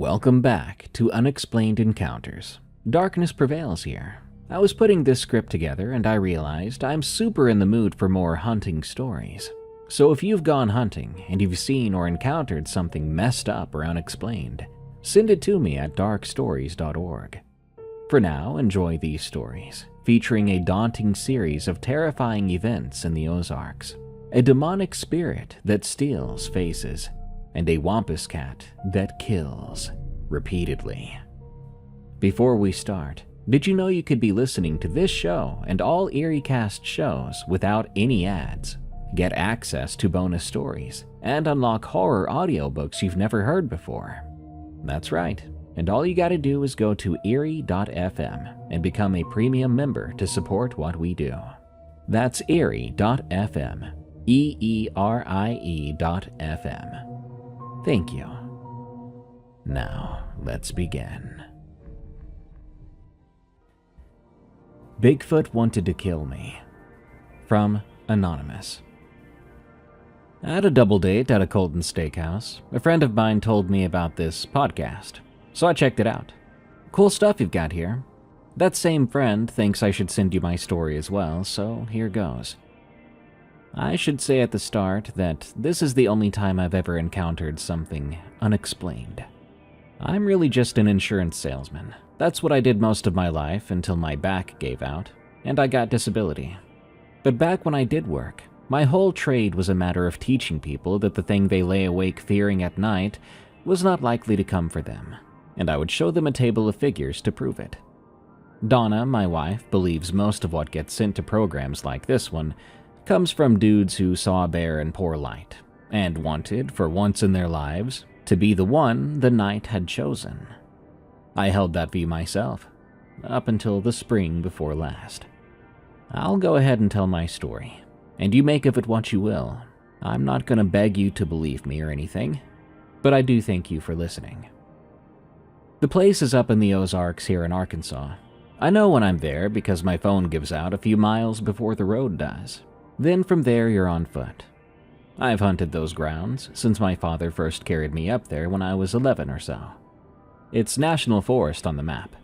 Welcome back to Unexplained Encounters. Darkness prevails here. I was putting this script together and I realized I'm super in the mood for more hunting stories. So if you've gone hunting and you've seen or encountered something messed up or unexplained, send it to me at darkstories.org. For now, enjoy these stories, featuring a daunting series of terrifying events in the Ozarks, a demonic spirit that steals faces, and a wampus cat that kills repeatedly. Before we start, did you know you could be listening to this show and all EerieCast shows without any ads, get access to bonus stories, and unlock horror audiobooks you've never heard before? That's right, and all you gotta do is go to eerie.fm and become a premium member to support what we do. That's eerie.fm, EERIE.fm. Thank you. Now, let's begin. Bigfoot wanted to kill me. From Anonymous. At a double date at a Colton Steakhouse, a friend of mine told me about this podcast, so I checked it out. Cool stuff you've got here. That same friend thinks I should send you my story as well, so here goes. I should say at the start that this is the only time I've ever encountered something unexplained. I'm really just an insurance salesman. That's what I did most of my life until my back gave out, and I got disability. But back when I did work, my whole trade was a matter of teaching people that the thing they lay awake fearing at night was not likely to come for them, and I would show them a table of figures to prove it. Donna, my wife, believes most of what gets sent to programs like this one comes from dudes who saw a bear in poor light, and wanted, for once in their lives, to be the one the night had chosen. I held that view myself, up until the spring before last. I'll go ahead and tell my story, and you make of it what you will. I'm not gonna beg you to believe me or anything, but I do thank you for listening. The place is up in the Ozarks here in Arkansas. I know when I'm there because my phone gives out a few miles before the road does. Then from there you're on foot. I've hunted those grounds since my father first carried me up there when I was 11 or so. It's national forest on the map,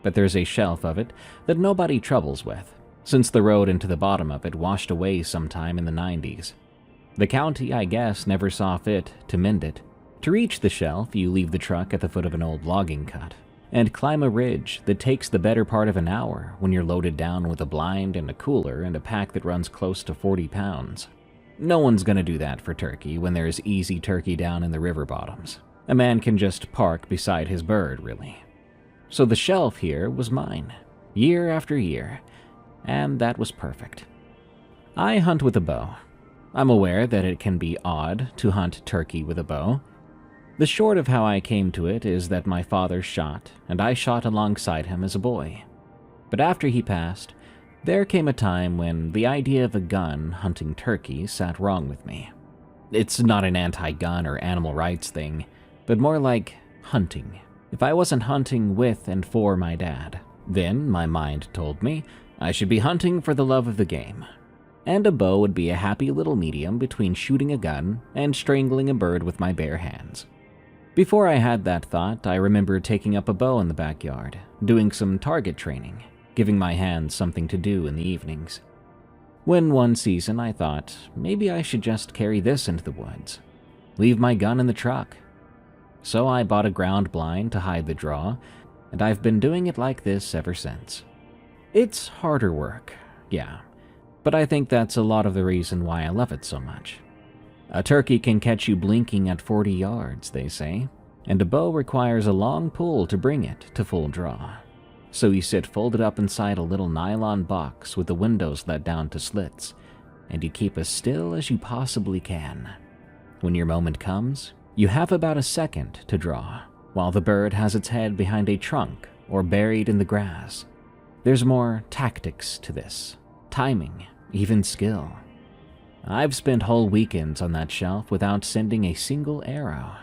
but there's a shelf of it that nobody troubles with, since the road into the bottom of it washed away sometime in the 90s. The county, I guess, never saw fit to mend it. To reach the shelf, you leave the truck at the foot of an old logging cut, and climb a ridge that takes the better part of an hour when you're loaded down with a blind and a cooler and a pack that runs close to 40 pounds. No one's gonna do that for turkey when there's easy turkey down in the river bottoms. A man can just park beside his bird, really. So the shelf here was mine, year after year, and that was perfect. I hunt with a bow. I'm aware that it can be odd to hunt turkey with a bow. The short of how I came to it is that my father shot, and I shot alongside him as a boy. But after he passed, there came a time when the idea of a gun hunting turkey sat wrong with me. It's not an anti-gun or animal rights thing, but more like hunting. If I wasn't hunting with and for my dad, then my mind told me I should be hunting for the love of the game. And a bow would be a happy little medium between shooting a gun and strangling a bird with my bare hands. Before I had that thought, I remember taking up a bow in the backyard, doing some target training, giving my hands something to do in the evenings. When one season I thought, maybe I should just carry this into the woods, leave my gun in the truck. So I bought a ground blind to hide the draw, and I've been doing it like this ever since. It's harder work, yeah, but I think that's a lot of the reason why I love it so much. A turkey can catch you blinking at 40 yards, they say, and a bow requires a long pull to bring it to full draw. So you sit folded up inside a little nylon box with the windows let down to slits, and you keep as still as you possibly can. When your moment comes, you have about a second to draw, while the bird has its head behind a trunk or buried in the grass. There's more tactics to this, timing, even skill. I've spent whole weekends on that shelf without sending a single arrow.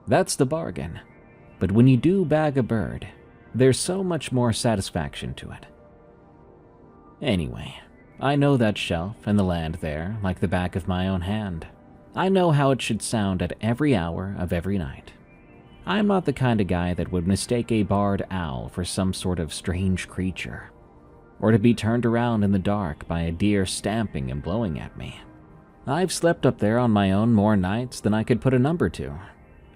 That's the bargain. But when you do bag a bird, there's so much more satisfaction to it. Anyway, I know that shelf and the land there like the back of my own hand. I know how it should sound at every hour of every night. I'm not the kind of guy that would mistake a barred owl for some sort of strange creature, or to be turned around in the dark by a deer stamping and blowing at me. I've slept up there on my own more nights than I could put a number to,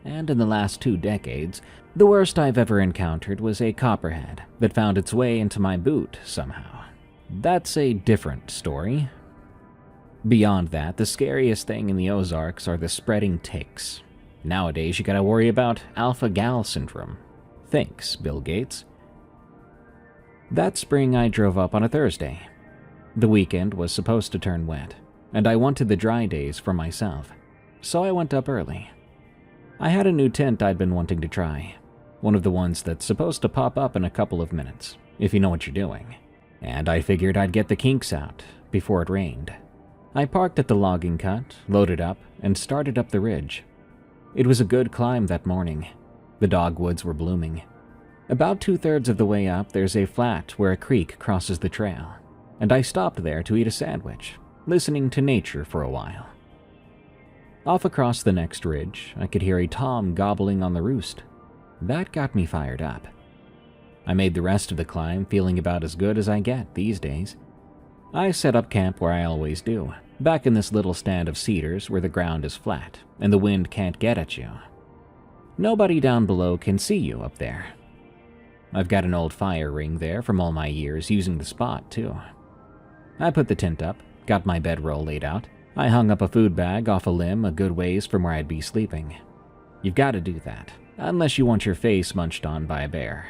and in the last 2 decades, the worst I've ever encountered was a copperhead that found its way into my boot somehow. That's a different story. Beyond that, the scariest thing in the Ozarks are the spreading ticks. Nowadays, you gotta worry about alpha-gal syndrome. Thanks, Bill Gates. That spring, I drove up on a Thursday. The weekend was supposed to turn wet, and I wanted the dry days for myself, so I went up early. I had a new tent I'd been wanting to try, one of the ones that's supposed to pop up in a couple of minutes, if you know what you're doing, and I figured I'd get the kinks out before it rained. I parked at the logging cut, loaded up, and started up the ridge. It was a good climb that morning. The dogwoods were blooming. About 2/3 of the way up, there's a flat where a creek crosses the trail, and I stopped there to eat a sandwich, listening to nature for a while. Off across the next ridge, I could hear a tom gobbling on the roost. That got me fired up. I made the rest of the climb feeling about as good as I get these days. I set up camp where I always do, back in this little stand of cedars where the ground is flat and the wind can't get at you. Nobody down below can see you up there. I've got an old fire ring there from all my years using the spot, too. I put the tent up, got my bedroll laid out. I hung up a food bag off a limb a good ways from where I'd be sleeping. You've got to do that, unless you want your face munched on by a bear.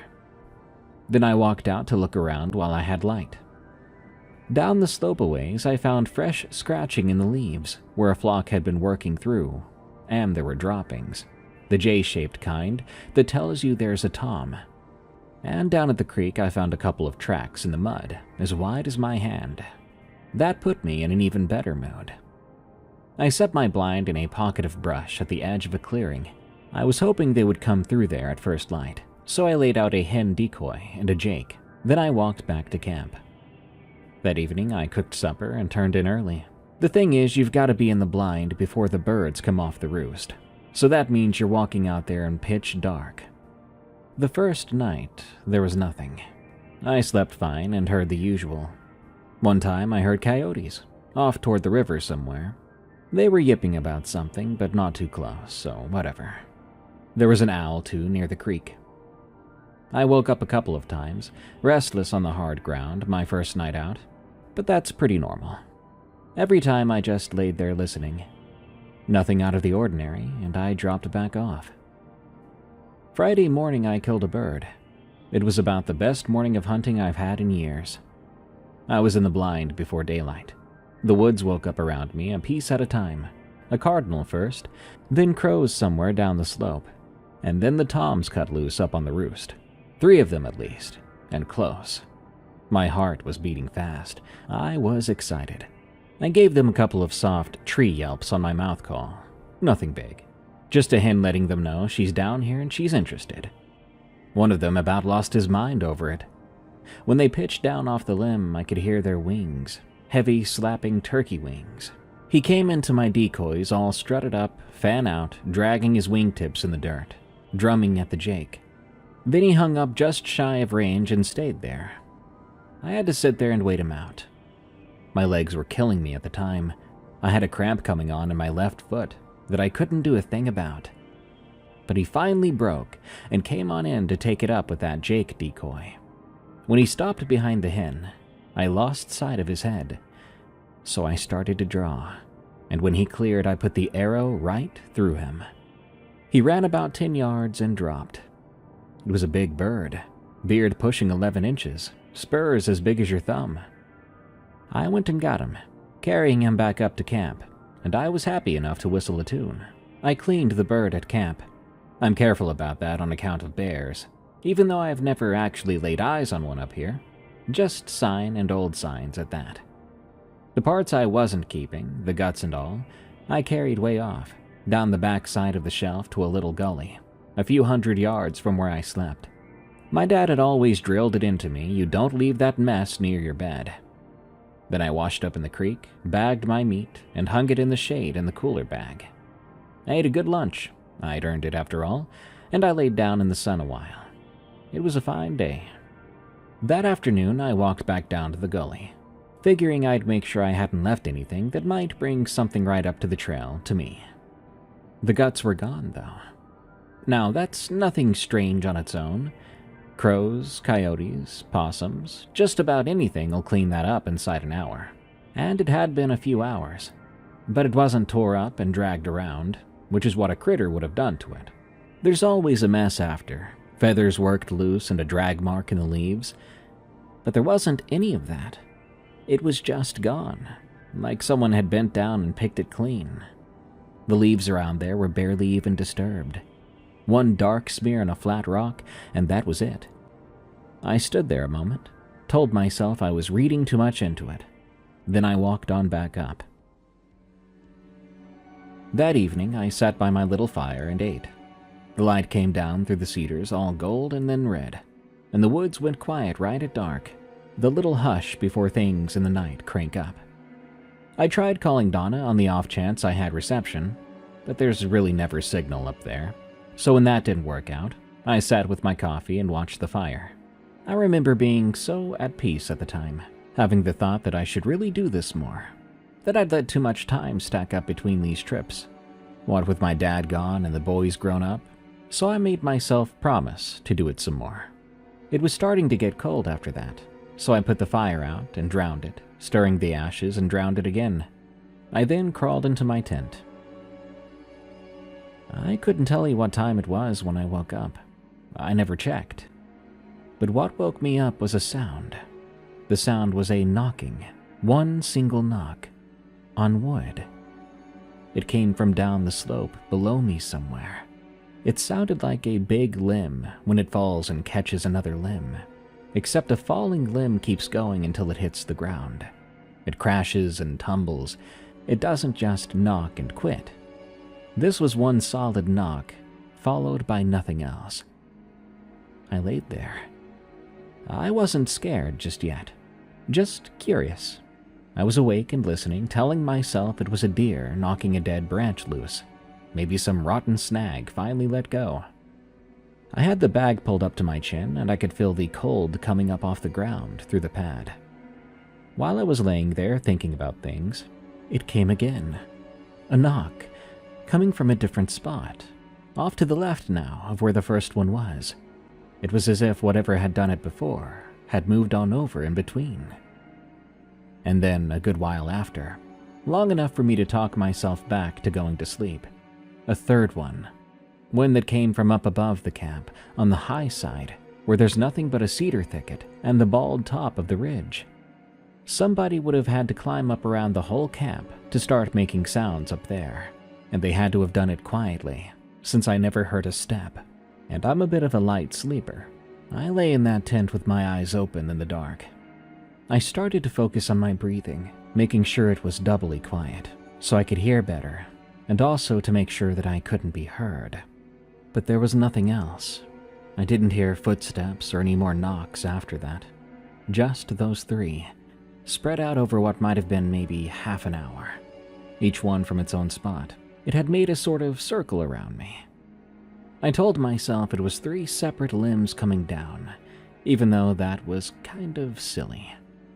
Then I walked out to look around while I had light. Down the slope a ways, I found fresh scratching in the leaves where a flock had been working through, and there were droppings, the J-shaped kind that tells you there's a tom. And down at the creek, I found a couple of tracks in the mud as wide as my hand. That put me in an even better mood. I set my blind in a pocket of brush at the edge of a clearing. I was hoping they would come through there at first light, so I laid out a hen decoy and a jake. Then I walked back to camp. That evening, I cooked supper and turned in early. The thing is, you've got to be in the blind before the birds come off the roost, so that means you're walking out there in pitch dark. The first night, there was nothing. I slept fine and heard the usual. One time, I heard coyotes, off toward the river somewhere. They were yipping about something, but not too close, so whatever. There was an owl, too, near the creek. I woke up a couple of times, restless on the hard ground, my first night out, but that's pretty normal. Every time I just laid there listening. Nothing out of the ordinary, and I dropped back off. Friday morning, I killed a bird. It was about the best morning of hunting I've had in years. I was in the blind before daylight. The woods woke up around me a piece at a time. A cardinal first, then crows somewhere down the slope, and then the toms cut loose up on the roost. 3 of them at least, and close. My heart was beating fast. I was excited. I gave them a couple of soft tree yelps on my mouth call. Nothing big. Just a hen letting them know she's down here and she's interested. One of them about lost his mind over it. When they pitched down off the limb, I could hear their wings, heavy slapping turkey wings. He came into my decoys all strutted up, fan out, dragging his wingtips in the dirt, drumming at the jake. Then he hung up just shy of range and stayed there. I had to sit there and wait him out. My legs were killing me at the time. I had a cramp coming on in my left foot that I couldn't do a thing about. But he finally broke and came on in to take it up with that jake decoy. When he stopped behind the hen, I lost sight of his head, so I started to draw, and when he cleared, I put the arrow right through him. He ran about 10 yards and dropped. It was a big bird, beard pushing 11 inches, spurs as big as your thumb. I went and got him, carrying him back up to camp, and I was happy enough to whistle a tune. I cleaned the bird at camp. I'm careful about that on account of bears, even though I have never actually laid eyes on one up here. Just sign and old signs at that. The parts I wasn't keeping, the guts and all, I carried way off, down the back side of the shelf to a little gully, a few hundred yards from where I slept. My dad had always drilled it into me, you don't leave that mess near your bed. Then I washed up in the creek, bagged my meat, and hung it in the shade in the cooler bag. I ate a good lunch. I'd earned it after all, and I laid down in the sun a while. It was a fine day. That afternoon, I walked back down to the gully, figuring I'd make sure I hadn't left anything that might bring something right up to the trail to me. The guts were gone, though. Now, that's nothing strange on its own. Crows, coyotes, possums, just about anything will clean that up inside an hour. And it had been a few hours. But it wasn't tore up and dragged around, which is what a critter would have done to it. There's always a mess after, feathers worked loose and a drag mark in the leaves. But there wasn't any of that. It was just gone, like someone had bent down and picked it clean. The leaves around there were barely even disturbed. One dark smear on a flat rock, and that was it. I stood there a moment, told myself I was reading too much into it. Then I walked on back up. That evening, I sat by my little fire and ate. The light came down through the cedars, all gold and then red, and the woods went quiet right at dark, the little hush before things in the night crank up. I tried calling Donna on the off chance I had reception, but there's really never signal up there. So when that didn't work out, I sat with my coffee and watched the fire. I remember being so at peace at the time, having the thought that I should really do this more, that I'd let too much time stack up between these trips. What with my dad gone and the boys grown up, so I made myself promise to do it some more. It was starting to get cold after that, so I put the fire out and drowned it, stirring the ashes and drowned it again. I then crawled into my tent. I couldn't tell you what time it was when I woke up. I never checked. But what woke me up was a sound. The sound was a knocking, one single knock, on wood. It came from down the slope below me somewhere. It sounded like a big limb when it falls and catches another limb, except a falling limb keeps going until it hits the ground. It crashes and tumbles. It doesn't just knock and quit. This was one solid knock, followed by nothing else. I laid there. I wasn't scared just yet, just curious. I was awake and listening, telling myself it was a deer knocking a dead branch loose. Maybe some rotten snag finally let go. I had the bag pulled up to my chin, and I could feel the cold coming up off the ground through the pad. While I was laying there thinking about things, it came again. A knock, coming from a different spot, off to the left now of where the first one was. It was as if whatever had done it before had moved on over in between. And then, a good while after, long enough for me to talk myself back to going to sleep, a third one that came from up above the camp, on the high side, where there's nothing but a cedar thicket and the bald top of the ridge. Somebody would have had to climb up around the whole camp to start making sounds up there, and they had to have done it quietly, since I never heard a step, and I'm a bit of a light sleeper. I lay in that tent with my eyes open in the dark. I started to focus on my breathing, making sure it was doubly quiet, so I could hear better, and also to make sure that I couldn't be heard. But there was nothing else. I didn't hear footsteps or any more knocks after that. Just those three, spread out over what might have been maybe half an hour, each one from its own spot. It had made a sort of circle around me. I told myself it was three separate limbs coming down, even though that was kind of silly.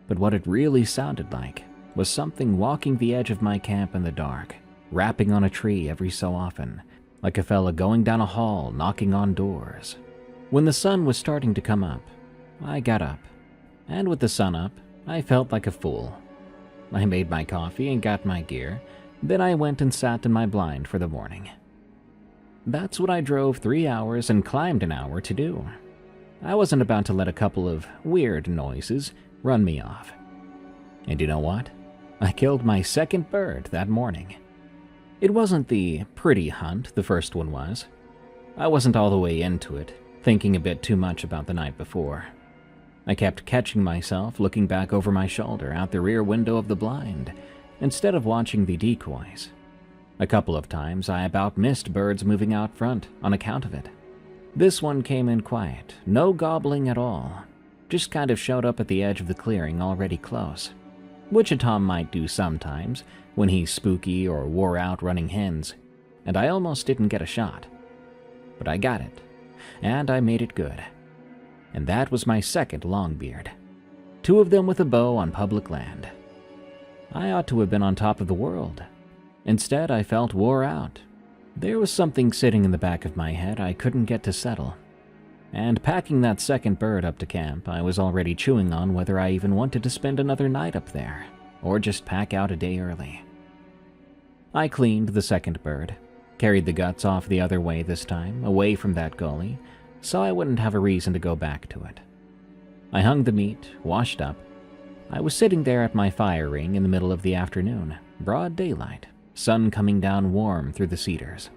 But what it really sounded like was something walking the edge of my camp in the dark, rapping on a tree every so often, like a fella going down a hall knocking on doors. When the sun was starting to come up, I got up, and with the sun up, I felt like a fool. I made my coffee and got my gear, then I went and sat in my blind for the morning. That's what I drove 3 hours and climbed an hour to do. I wasn't about to let a couple of weird noises run me off. And you know what? I killed my second bird that morning. It wasn't the pretty hunt the first one was. I wasn't all the way into it, thinking a bit too much about the night before. I kept catching myself looking back over my shoulder out the rear window of the blind, instead of watching the decoys. A couple of times I about missed birds moving out front on account of it. This one came in quiet, no gobbling at all, just kind of showed up at the edge of the clearing already close, which a tom might do sometimes when he's spooky or wore out running hens, and I almost didn't get a shot. But I got it, and I made it good. And that was my second longbeard. 2 of them with a bow on public land. I ought to have been on top of the world. Instead, I felt wore out. There was something sitting in the back of my head I couldn't get to settle. And packing that second bird up to camp, I was already chewing on whether I even wanted to spend another night up there, or just pack out a day early. I cleaned the second bird, carried the guts off the other way this time, away from that gully, so I wouldn't have a reason to go back to it. I hung the meat, washed up. I was sitting there at my fire ring in the middle of the afternoon, broad daylight, sun coming down warm through the cedars,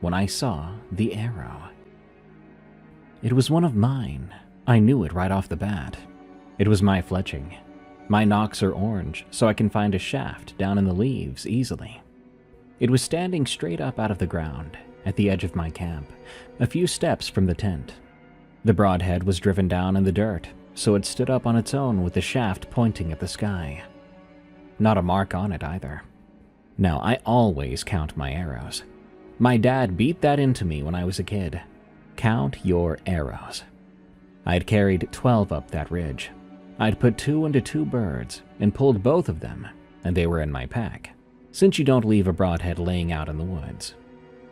when I saw the arrow. It was one of mine. I knew it right off the bat. It was my fletching. My nocks are orange, so I can find a shaft down in the leaves easily. It was standing straight up out of the ground, at the edge of my camp, a few steps from the tent. The broadhead was driven down in the dirt, so it stood up on its own with the shaft pointing at the sky. Not a mark on it either. Now, I always count my arrows. My dad beat that into me when I was a kid. Count your arrows. I'd carried 12 up that ridge. I'd put 2 into 2 birds and pulled both of them, and they were in my pack, since you don't leave a broadhead laying out in the woods.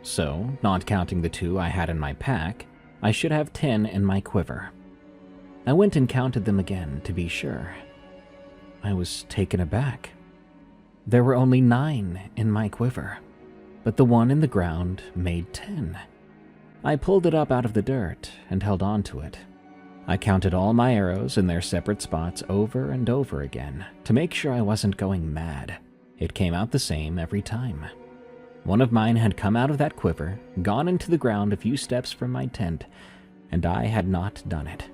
So, not counting the 2 I had in my pack, I should have 10 in my quiver. I went and counted them again to be sure. I was taken aback. There were only 9 in my quiver, but the one in the ground made 10. I pulled it up out of the dirt and held on to it. I counted all my arrows in their separate spots over and over again to make sure I wasn't going mad. It came out the same every time. One of mine had come out of that quiver, gone into the ground a few steps from my tent, and I had not done it.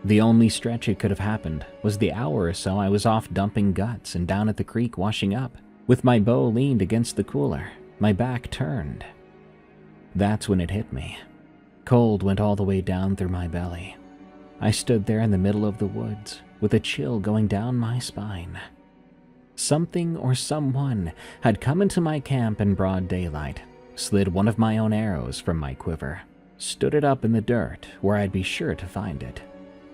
The only stretch it could have happened was the hour or so I was off dumping guts and down at the creek washing up, with my bow leaned against the cooler, my back turned. That's when it hit me. Cold went all the way down through my belly. I stood there in the middle of the woods, with a chill going down my spine. Something or someone had come into my camp in broad daylight, slid one of my own arrows from my quiver, stood it up in the dirt where I'd be sure to find it,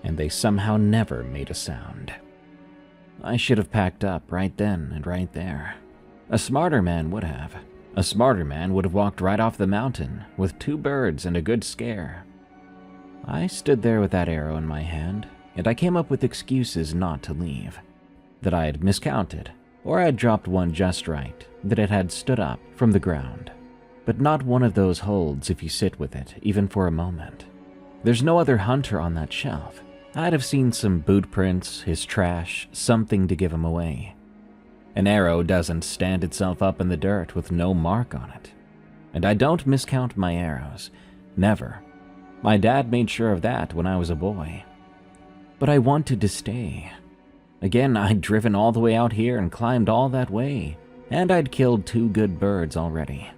and they somehow never made a sound. I should have packed up right then and right there. A smarter man would have. A smarter man would have walked right off the mountain with 2 birds and a good scare. I stood there with that arrow in my hand, and I came up with excuses not to leave. That I had miscounted, or I had dropped one just right, that it had stood up from the ground. But not one of those holds if you sit with it, even for a moment. There's no other hunter on that shelf. I'd have seen some boot prints, his trash, something to give him away. An arrow doesn't stand itself up in the dirt with no mark on it. And I don't miscount my arrows. Never. My dad made sure of that when I was a boy. But I wanted to stay. Again, I'd driven all the way out here and climbed all that way, and I'd killed 2 good birds already.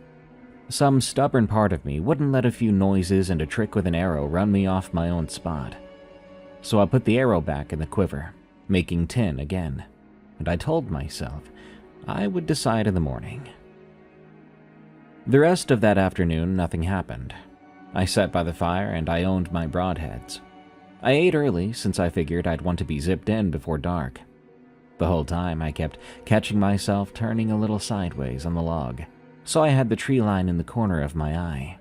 Some stubborn part of me wouldn't let a few noises and a trick with an arrow run me off my own spot. So I put the arrow back in the quiver, making 10 again, and I told myself I would decide in the morning. The rest of that afternoon, nothing happened. I sat by the fire and I owned my broadheads. I ate early since I figured I'd want to be zipped in before dark. The whole time I kept catching myself turning a little sideways on the log, so I had the tree line in the corner of my eye.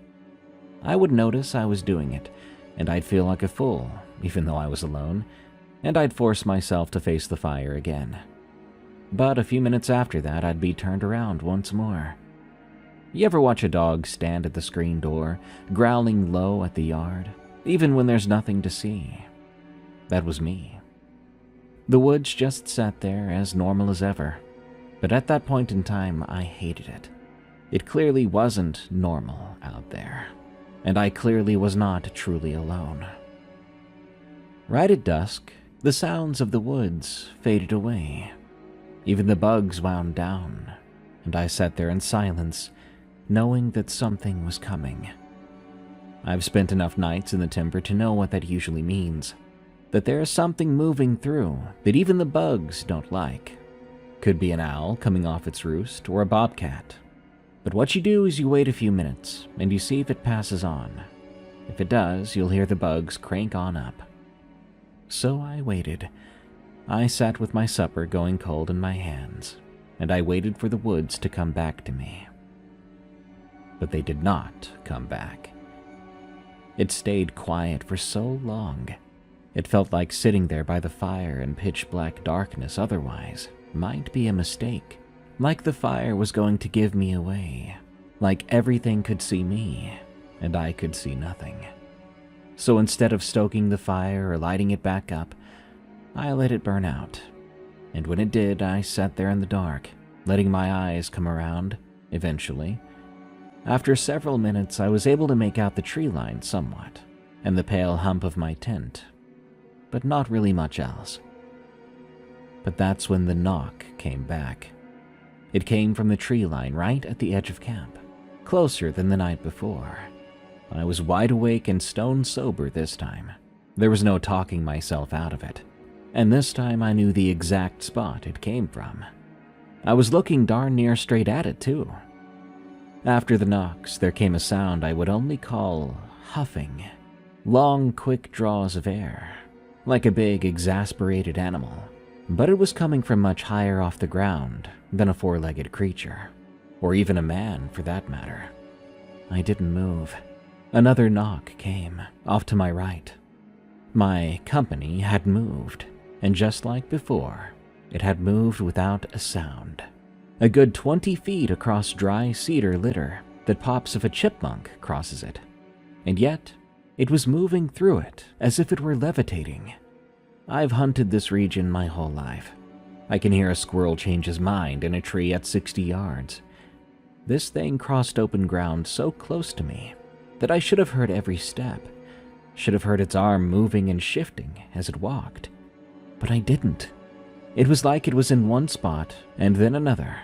I would notice I was doing it, and I'd feel like a fool, even though I was alone, and I'd force myself to face the fire again. But a few minutes after that, I'd be turned around once more. You ever watch a dog stand at the screen door, growling low at the yard, even when there's nothing to see? That was me. The woods just sat there as normal as ever, but at that point in time, I hated it. It clearly wasn't normal out there, and I clearly was not truly alone. Right at dusk, the sounds of the woods faded away. Even the bugs wound down, and I sat there in silence, knowing that something was coming. I've spent enough nights in the timber to know what that usually means, that there is something moving through that even the bugs don't like. Could be an owl coming off its roost or a bobcat. But what you do is you wait a few minutes and you see if it passes on. If it does, you'll hear the bugs crank on up. So I waited. I sat with my supper going cold in my hands, and I waited for the woods to come back to me. But they did not come back. It stayed quiet for so long. It felt like sitting there by the fire in pitch-black darkness otherwise might be a mistake, like the fire was going to give me away, like everything could see me, and I could see nothing. So instead of stoking the fire or lighting it back up, I let it burn out. And when it did, I sat there in the dark, letting my eyes come around, eventually. After several minutes, I was able to make out the tree line somewhat, and the pale hump of my tent, but not really much else. But that's when the knock came back. It came from the tree line right at the edge of camp, closer than the night before. I was wide awake and stone sober this time. There was no talking myself out of it, and this time I knew the exact spot it came from. I was looking darn near straight at it, too. After the knocks, there came a sound I would only call huffing. Long, quick draws of air, like a big, exasperated animal. But it was coming from much higher off the ground than a four-legged creature, or even a man for that matter. I didn't move. Another knock came, off to my right. My company had moved, and just like before, it had moved without a sound. A good 20 feet across dry cedar litter that pops if a chipmunk crosses it. And yet, it was moving through it as if it were levitating. I've hunted this region my whole life. I can hear a squirrel change his mind in a tree at 60 yards. This thing crossed open ground so close to me that I should have heard every step, should have heard its arm moving and shifting as it walked. But I didn't. It was like it was in one spot and then another,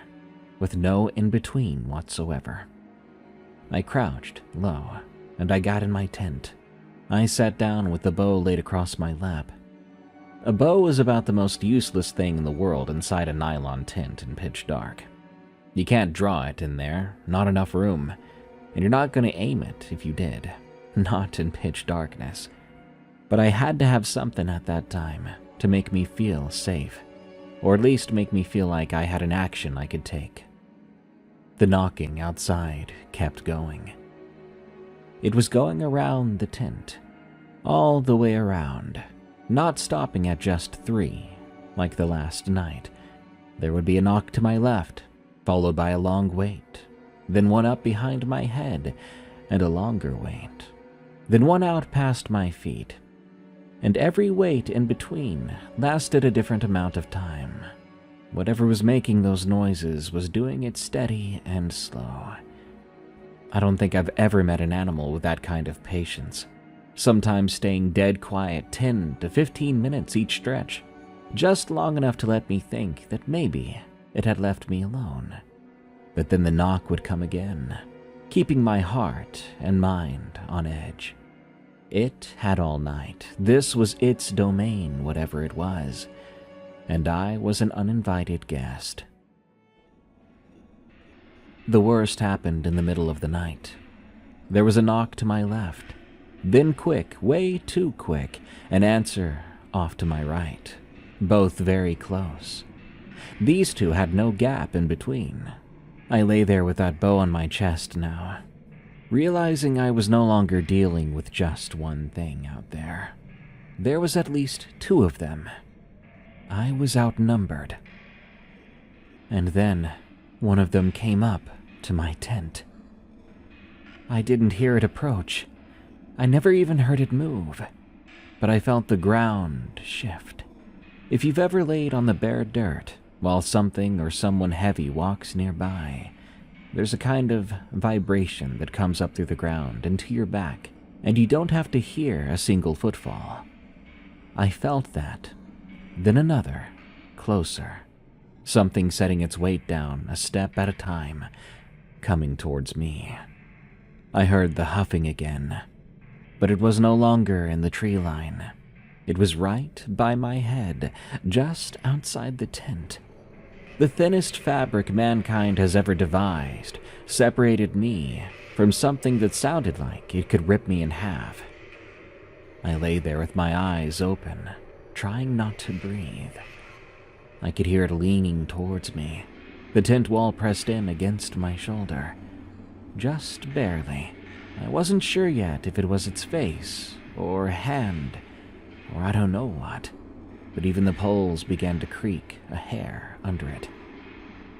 with no in-between whatsoever. I crouched low, and I got in my tent. I sat down with the bow laid across my lap. A bow is about the most useless thing in the world inside a nylon tent in pitch dark. You can't draw it in there, not enough room, and you're not going to aim it if you did, not in pitch darkness. But I had to have something at that time to make me feel safe, or at least make me feel like I had an action I could take. The knocking outside kept going. It was going around the tent, all the way around, not stopping at just 3, like the last night. There would be a knock to my left, followed by a long wait, then one up behind my head, and a longer wait, then one out past my feet. And every wait in between lasted a different amount of time. Whatever was making those noises was doing it steady and slow. I don't think I've ever met an animal with that kind of patience, sometimes staying dead quiet 10 to 15 minutes each stretch, just long enough to let me think that maybe it had left me alone. But then the knock would come again, keeping my heart and mind on edge. It had all night. This was its domain, whatever it was, and I was an uninvited guest. The worst happened in the middle of the night. There was a knock to my left, then quick, way too quick, an answer off to my right, both very close. These two had no gap in between. I lay there with that bow on my chest now, realizing I was no longer dealing with just one thing out there. There was at least 2 of them. I was outnumbered. And then one of them came up to my tent. I didn't hear it approach. I never even heard it move, but I felt the ground shift. If you've ever laid on the bare dirt while something or someone heavy walks nearby, there's a kind of vibration that comes up through the ground and to your back, and you don't have to hear a single footfall. I felt that. Then another, closer. Something setting its weight down a step at a time, coming towards me. I heard the huffing again, but it was no longer in the tree line. It was right by my head, just outside the tent. The thinnest fabric mankind has ever devised separated me from something that sounded like it could rip me in half. I lay there with my eyes open, trying not to breathe. I could hear it leaning towards me, the tent wall pressed in against my shoulder. Just barely. I wasn't sure yet if it was its face, or hand, or I don't know what, but even the poles began to creak a hair under it.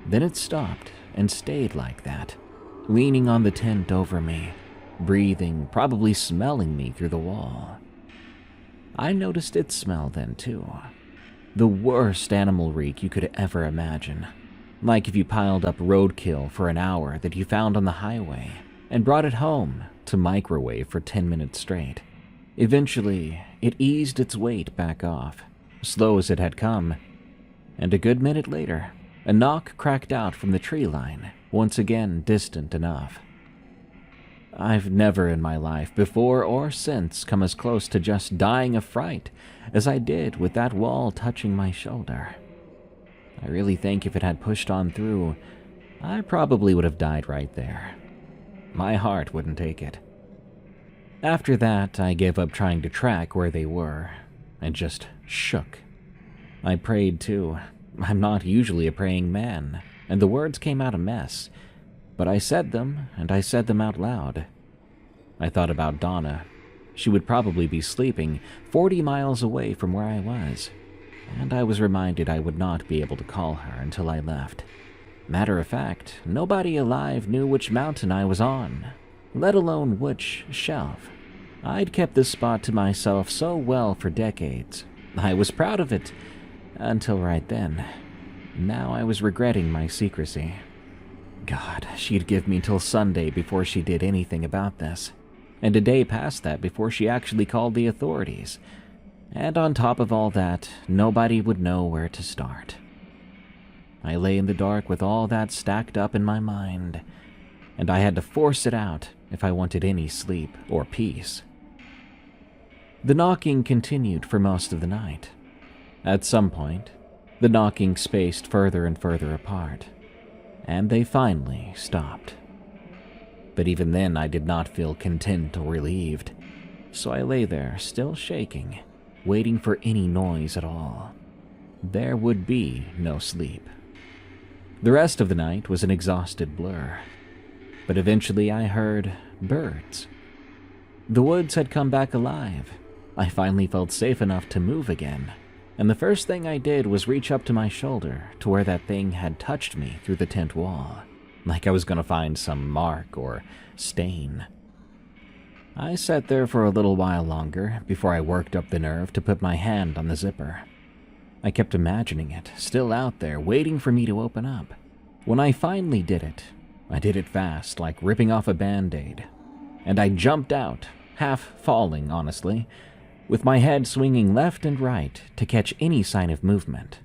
Then it stopped and stayed like that, leaning on the tent over me, breathing, probably smelling me through the wall. I noticed its smell then too. The worst animal reek you could ever imagine. Like if you piled up roadkill for an hour that you found on the highway and brought it home to microwave for 10 minutes straight. Eventually, it eased its weight back off, slow as it had come, and a good minute later, a knock cracked out from the tree line, once again distant enough. I've never in my life, before or since, come as close to just dying of fright as I did with that wall touching my shoulder. I really think if it had pushed on through, I probably would have died right there. My heart wouldn't take it. After that, I gave up trying to track where they were, and just shook. I prayed too. I'm not usually a praying man, and the words came out a mess, but I said them, and I said them out loud. I thought about Donna. She would probably be sleeping 40 miles away from where I was, and I was reminded I would not be able to call her until I left. Matter of fact, nobody alive knew which mountain I was on, let alone which shelf. I'd kept this spot to myself so well for decades. I was proud of it, until right then. Now I was regretting my secrecy. God, she'd give me till Sunday before she did anything about this, and a day past that before she actually called the authorities. And on top of all that, nobody would know where to start. I lay in the dark with all that stacked up in my mind, and I had to force it out if I wanted any sleep or peace. The knocking continued for most of the night. At some point, the knocking spaced further and further apart, and they finally stopped. But even then I did not feel content or relieved, so I lay there still shaking, waiting for any noise at all. There would be no sleep. The rest of the night was an exhausted blur, but eventually I heard birds. The woods had come back alive. I finally felt safe enough to move again, and the first thing I did was reach up to my shoulder to where that thing had touched me through the tent wall, like I was going to find some mark or stain. I sat there for a little while longer before I worked up the nerve to put my hand on the zipper. I kept imagining it, still out there, waiting for me to open up. When I finally did it, I did it fast, like ripping off a Band-Aid. And I jumped out, half falling, honestly, with my head swinging left and right to catch any sign of movement.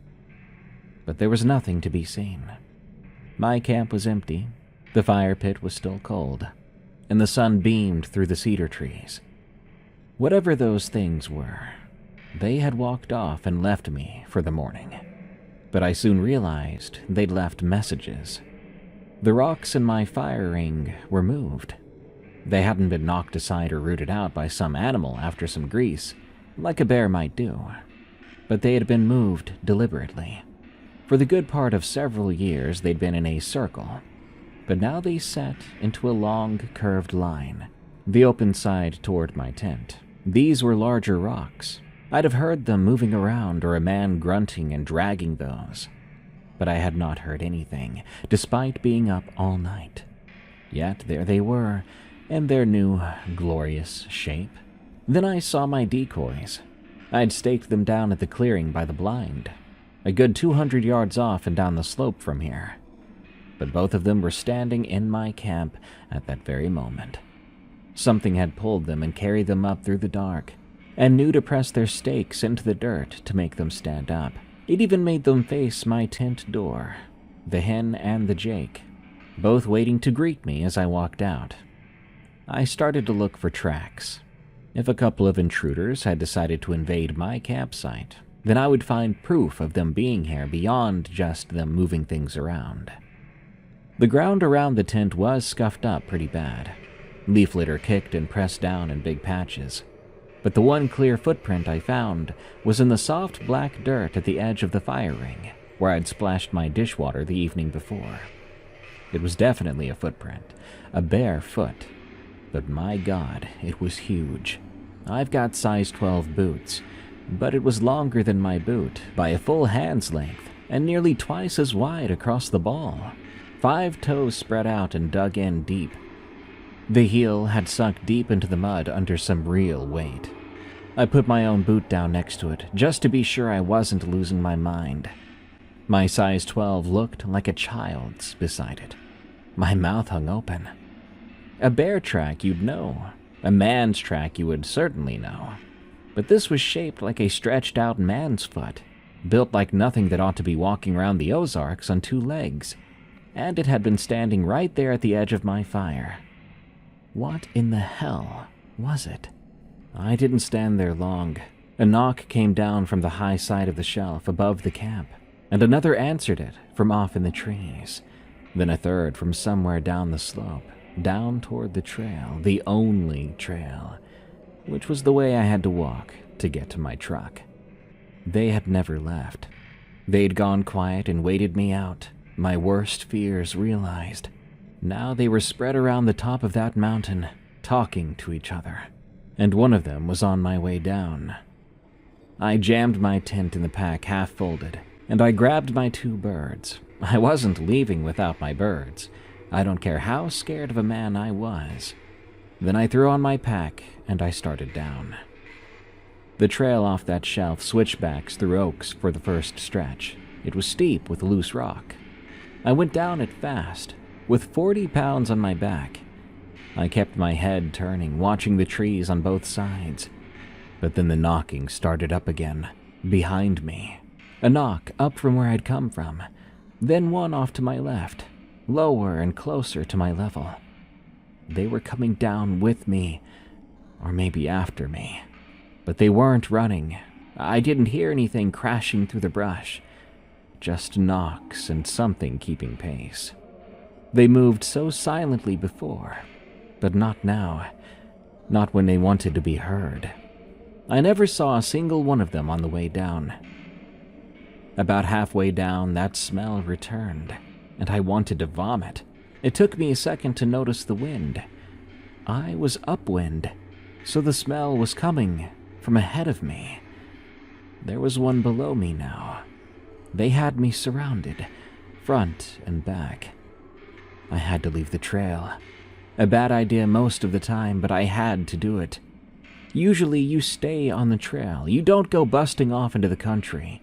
But there was nothing to be seen. My camp was empty, the fire pit was still cold, and the sun beamed through the cedar trees. Whatever those things were, they had walked off and left me for the morning. But I soon realized they'd left messages. The rocks in my fire ring were moved. They hadn't been knocked aside or rooted out by some animal after some grease, like a bear might do, but they had been moved deliberately. For the good part of several years they'd been in a circle, but now they set into a long, curved line, the open side toward my tent. These were larger rocks. I'd have heard them moving around or a man grunting and dragging those, but I had not heard anything, despite being up all night. Yet there they were, in their new, glorious shape. Then I saw my decoys. I'd staked them down at the clearing by the blind, a good 200 yards off and down the slope from here. But both of them were standing in my camp at that very moment. Something had pulled them and carried them up through the dark, and knew to press their stakes into the dirt to make them stand up. It even made them face my tent door, the hen and the Jake, both waiting to greet me as I walked out. I started to look for tracks. If a couple of intruders had decided to invade my campsite, then I would find proof of them being here beyond just them moving things around. The ground around the tent was scuffed up pretty bad. Leaf litter kicked and pressed down in big patches. But the one clear footprint I found was in the soft black dirt at the edge of the fire ring, where I'd splashed my dishwater the evening before. It was definitely a footprint, a bare foot. But my God, it was huge. I've got size 12 boots, but it was longer than my boot by a full hand's length and nearly twice as wide across the ball. 5 toes spread out and dug in deep. The heel had sunk deep into the mud under some real weight. I put my own boot down next to it, just to be sure I wasn't losing my mind. My size 12 looked like a child's beside it. My mouth hung open. A bear track you'd know. A man's track you would certainly know. But this was shaped like a stretched-out man's foot, built like nothing that ought to be walking around the Ozarks on 2 legs. And it had been standing right there at the edge of my fire. What in the hell was it? I didn't stand there long. A knock came down from the high side of the shelf above the camp, and another answered it from off in the trees. Then a third from somewhere down the slope, down toward the trail, the only trail, which was the way I had to walk to get to my truck. They had never left. They'd gone quiet and waited me out, my worst fears realized. Now they were spread around the top of that mountain, talking to each other, and one of them was on my way down. I jammed my tent in the pack half-folded, and I grabbed my 2 birds. I wasn't leaving without my birds. I don't care how scared of a man I was. Then I threw on my pack, and I started down. The trail off that shelf switchbacks through oaks for the first stretch. It was steep with loose rock. I went down it fast, with 40 pounds on my back. I kept my head turning, watching the trees on both sides. But then the knocking started up again, behind me. A knock up from where I'd come from, then one off to my left, lower and closer to my level. They were coming down with me, or maybe after me. But they weren't running. I didn't hear anything crashing through the brush. Just knocks and something keeping pace. They moved so silently before, but not now. Not when they wanted to be heard. I never saw a single one of them on the way down. About halfway down, that smell returned, and I wanted to vomit. It took me a second to notice the wind. I was upwind, so the smell was coming from ahead of me. There was one below me now. They had me surrounded, front and back. I had to leave the trail. A bad idea most of the time, but I had to do it. Usually you stay on the trail. You don't go busting off into the country.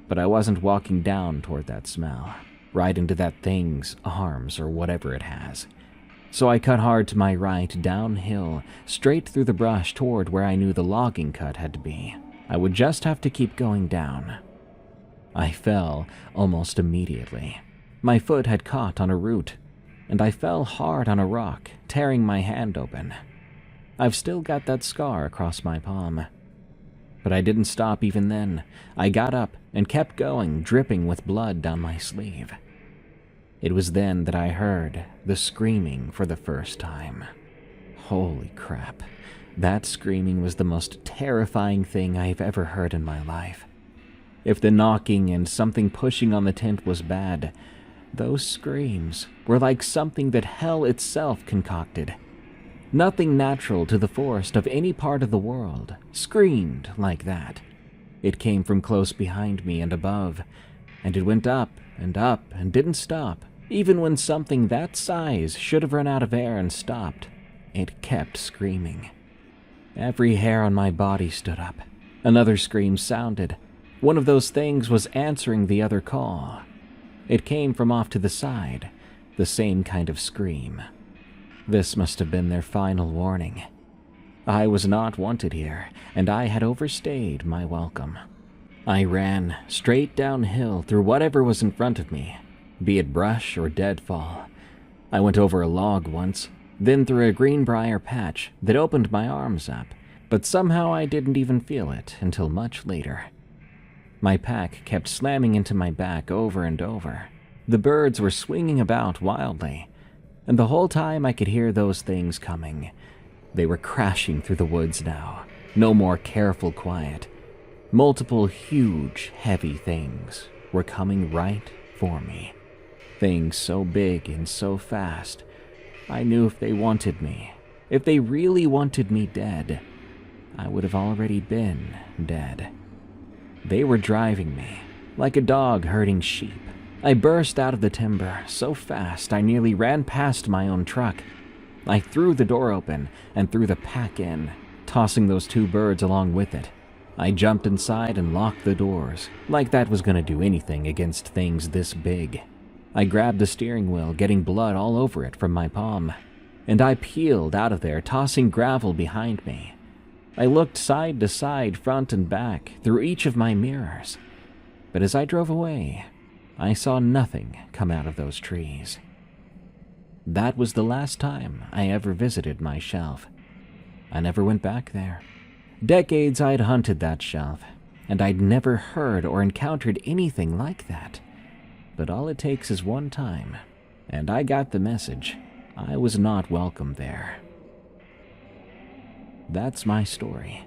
But I wasn't walking down toward that smell, right into that thing's arms or whatever it has. So I cut hard to my right, downhill, straight through the brush toward where I knew the logging cut had to be. I would just have to keep going down. I fell almost immediately. My foot had caught on a root, and I fell hard on a rock, tearing my hand open. I've still got that scar across my palm. But I didn't stop even then. I got up and kept going, dripping with blood down my sleeve. It was then that I heard the screaming for the first time. Holy crap. That screaming was the most terrifying thing I've ever heard in my life. If the knocking and something pushing on the tent was bad, those screams were like something that hell itself concocted. Nothing natural to the forest of any part of the world screamed like that. It came from close behind me and above, and it went up and didn't stop. Even when something that size should have run out of air and stopped, it kept screaming. Every hair on my body stood up. Another scream sounded. One of those things was answering the other call. It came from off to the side, the same kind of scream. This must have been their final warning. I was not wanted here, and I had overstayed my welcome. I ran straight downhill through whatever was in front of me, be it brush or deadfall. I went over a log once, then through a greenbrier patch that opened my arms up, but somehow I didn't even feel it until much later. My pack kept slamming into my back over and over. The birds were swinging about wildly, and the whole time I could hear those things coming. They were crashing through the woods now. No more careful quiet. Multiple huge, heavy things were coming right for me. Things so big and so fast. I knew if they wanted me, if they really wanted me dead, I would have already been dead. They were driving me, like a dog herding sheep. I burst out of the timber so fast I nearly ran past my own truck. I threw the door open and threw the pack in, tossing those two birds along with it. I jumped inside and locked the doors, like that was going to do anything against things this big. I grabbed the steering wheel, getting blood all over it from my palm, and I peeled out of there, tossing gravel behind me. I looked side to side, front and back, through each of my mirrors. But as I drove away, I saw nothing come out of those trees. That was the last time I ever visited my shelf. I never went back there. Decades I'd hunted that shelf, and I'd never heard or encountered anything like that. But all it takes is one time, and I got the message. I was not welcome there. That's my story.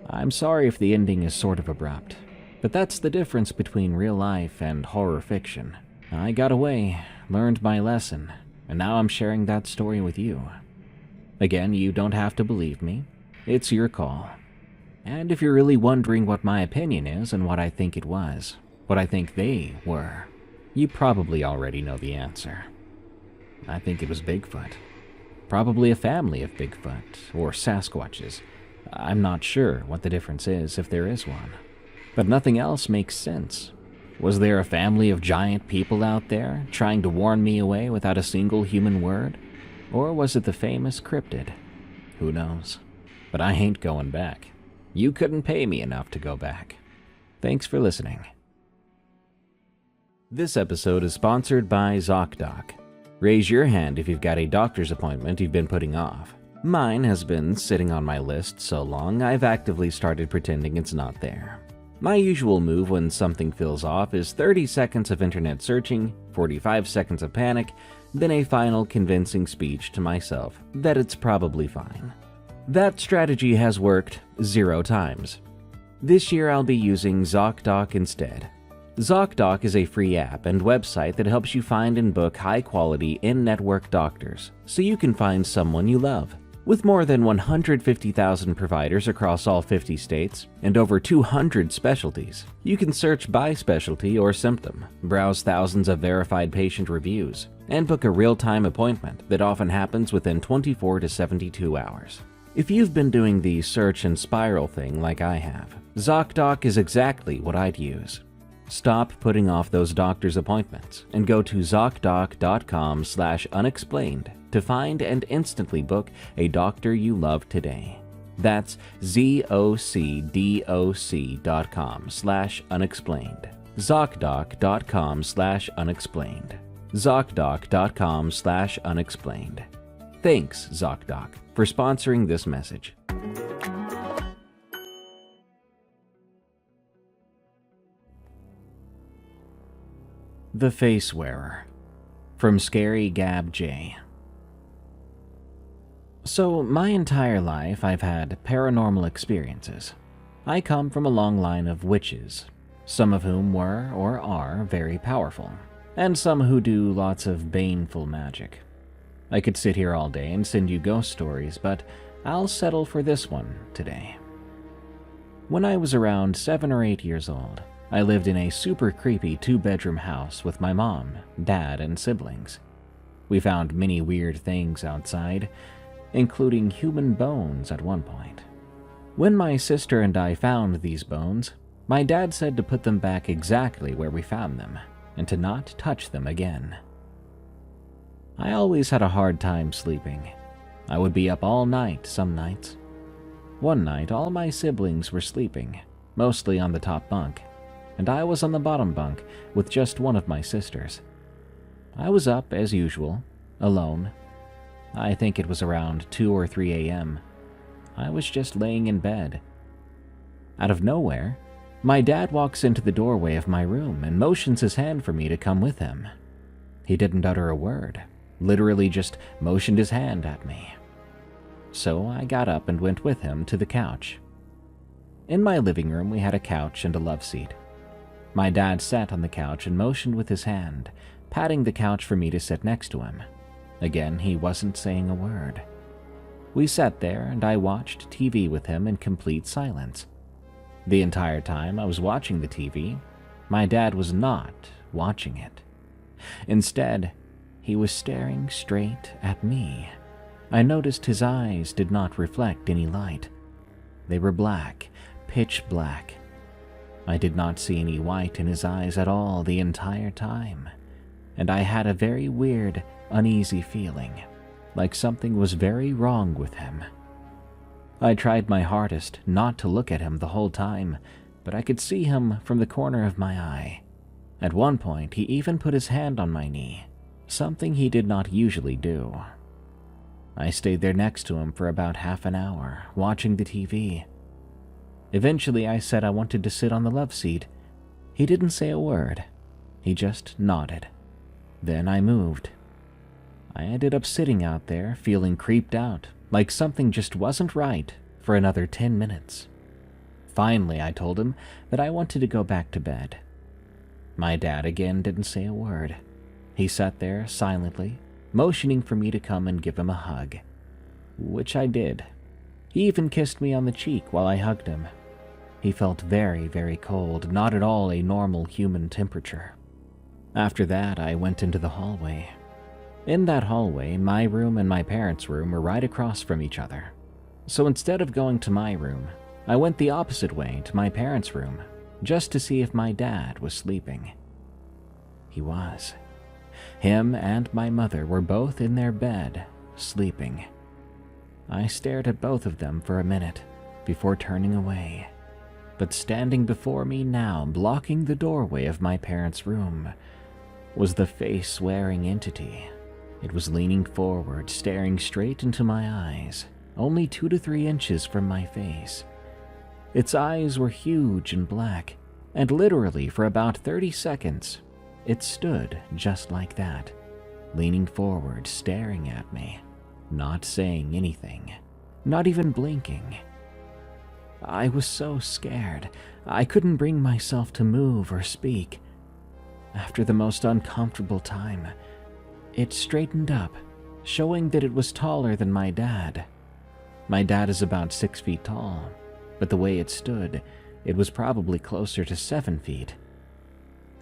I'm sorry if the ending is sort of abrupt, but that's the difference between real life and horror fiction. I got away, learned my lesson, and now I'm sharing that story with you. Again, you don't have to believe me. It's your call. And if you're really wondering what my opinion is and what I think it was, what I think they were, you probably already know the answer. I think it was Bigfoot. Probably a family of Bigfoot, or Sasquatches. I'm not sure what the difference is if there is one. But nothing else makes sense. Was there a family of giant people out there trying to warn me away without a single human word? Or was it the famous cryptid? Who knows? But I ain't going back. You couldn't pay me enough to go back. Thanks for listening. This episode is sponsored by ZocDoc. Raise your hand if you've got a doctor's appointment you've been putting off. Mine has been sitting on my list so long I've actively started pretending it's not there. My usual move when something feels off is 30 seconds of internet searching, 45 seconds of panic, then a final convincing speech to myself that it's probably fine. That strategy has worked 0 times. This year I'll be using ZocDoc instead. ZocDoc is a free app and website that helps you find and book high-quality in-network doctors so you can find someone you love. With more than 150,000 providers across all 50 states and over 200 specialties, you can search by specialty or symptom, browse thousands of verified patient reviews, and book a real-time appointment that often happens within 24 to 72 hours. If you've been doing the search and spiral thing like I have, ZocDoc is exactly what I'd use. Stop putting off those doctor's appointments and go to ZocDoc.com/unexplained to find and instantly book a doctor you love today. That's ZocDoc.com/unexplained. ZocDoc.com/unexplained. ZocDoc.com/unexplained. Thanks, ZocDoc, for sponsoring this message. The Face Wearer, from Scary Gab J. So, my entire life I've had paranormal experiences. I come from a long line of witches, some of whom were or are very powerful, and some who do lots of baneful magic. I could sit here all day and send you ghost stories, but I'll settle for this one today. When I was around 7 or 8 years old, I lived in a super creepy 2-bedroom house with my mom, dad, and siblings. We found many weird things outside, including human bones at one point. When my sister and I found these bones, my dad said to put them back exactly where we found them, and to not touch them again. I always had a hard time sleeping. I would be up all night some nights. One night, all my siblings were sleeping, mostly on the top bunk, and I was on the bottom bunk with just one of my sisters. I was up, as usual, alone. I think it was around 2 or 3 a.m. I was just laying in bed. Out of nowhere, My dad walks into the doorway of my room and motions his hand for me to come with him. He didn't utter a word, literally just motioned his hand at me. So I got up and went with him to the couch. In my living room, we had a couch and a love seat. My dad sat on the couch and motioned with his hand, patting the couch for me to sit next to him. Again, he wasn't saying a word. We sat there and I watched TV with him in complete silence. The entire time I was watching the TV, my dad was not watching it. Instead, he was staring straight at me. I noticed his eyes did not reflect any light. They were black, pitch black. I did not see any white in his eyes at all the entire time, and I had a very weird, uneasy feeling, like something was very wrong with him. I tried my hardest not to look at him the whole time, but I could see him from the corner of my eye. At one point, he even put his hand on my knee, something he did not usually do. I stayed there next to him for about half an hour, watching the TV. Eventually, I said I wanted to sit on the love seat. He didn't say a word. He just nodded. Then I moved. I ended up sitting out there, feeling creeped out, like something just wasn't right, for another 10 minutes. Finally, I told him that I wanted to go back to bed. My dad again didn't say a word. He sat there silently, motioning for me to come and give him a hug, which I did. He even kissed me on the cheek while I hugged him. He felt very, very cold, not at all a normal human temperature. After that, I went into the hallway. In that hallway, my room and my parents' room were right across from each other. So instead of going to my room, I went the opposite way to my parents' room, just to see if my dad was sleeping. He was. Him and my mother were both in their bed, sleeping. I stared at both of them for a minute before turning away. But standing before me now, blocking the doorway of my parents' room, was the face-wearing entity. It was leaning forward, staring straight into my eyes, only 2 to 3 inches from my face. Its eyes were huge and black, and literally for about 30 seconds, it stood just like that, leaning forward, staring at me, not saying anything, not even blinking. I was so scared, I couldn't bring myself to move or speak. After the most uncomfortable time, it straightened up, showing that it was taller than my dad. My dad is about 6 feet tall, but the way it stood, it was probably closer to 7 feet.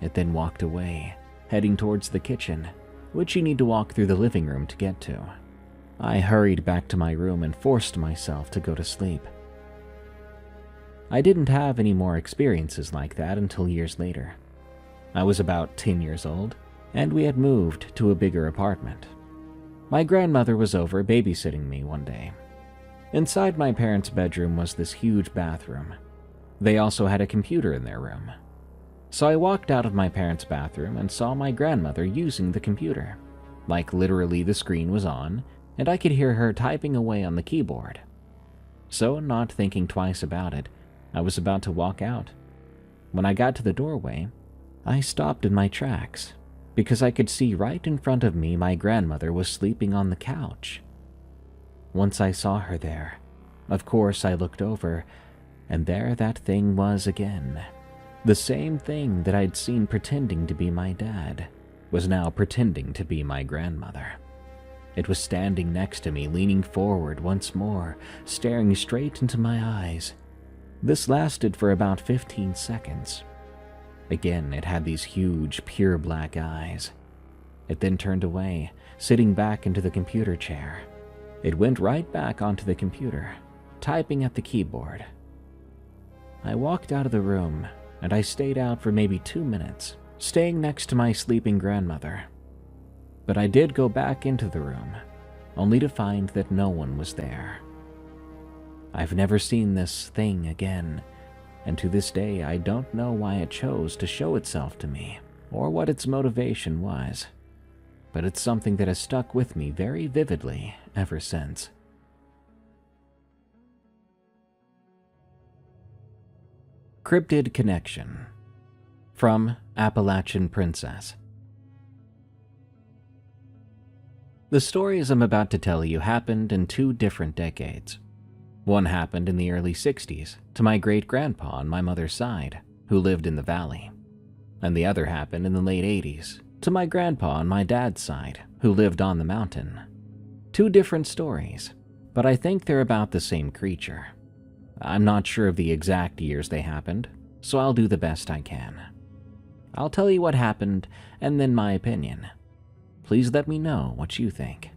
It then walked away, heading towards the kitchen, which you need to walk through the living room to get to. I hurried back to my room and forced myself to go to sleep. I didn't have any more experiences like that until years later. I was about 10 years old, and we had moved to a bigger apartment. My grandmother was over babysitting me one day. Inside my parents' bedroom was this huge bathroom. They also had a computer in their room. So I walked out of my parents' bathroom and saw my grandmother using the computer. Like literally the screen was on, and I could hear her typing away on the keyboard. So, not thinking twice about it, I was about to walk out. When I got to the doorway, I stopped in my tracks, because I could see right in front of me my grandmother was sleeping on the couch. Once I saw her there, of course I looked over, and there that thing was again. The same thing that I'd seen pretending to be my dad was now pretending to be my grandmother. It was standing next to me, leaning forward once more, staring straight into my eyes. This lasted for about 15 seconds. Again, it had these huge, pure black eyes. It then turned away, sitting back into the computer chair. It went right back onto the computer, typing at the keyboard. I walked out of the room, and I stayed out for maybe 2 minutes, staying next to my sleeping grandmother. But I did go back into the room, only to find that no one was there. I've never seen this thing again, and to this day I don't know why it chose to show itself to me, or what its motivation was. But it's something that has stuck with me very vividly ever since. Cryptid Connection from Appalachian Princess. The stories I'm about to tell you happened in 2 different decades. One happened in the early 60s to my great-grandpa on my mother's side, who lived in the valley. And the other happened in the late 80s to my grandpa on my dad's side, who lived on the mountain. 2 different stories, but I think they're about the same creature. I'm not sure of the exact years they happened, so I'll do the best I can. I'll tell you what happened and then my opinion. Please let me know what you think.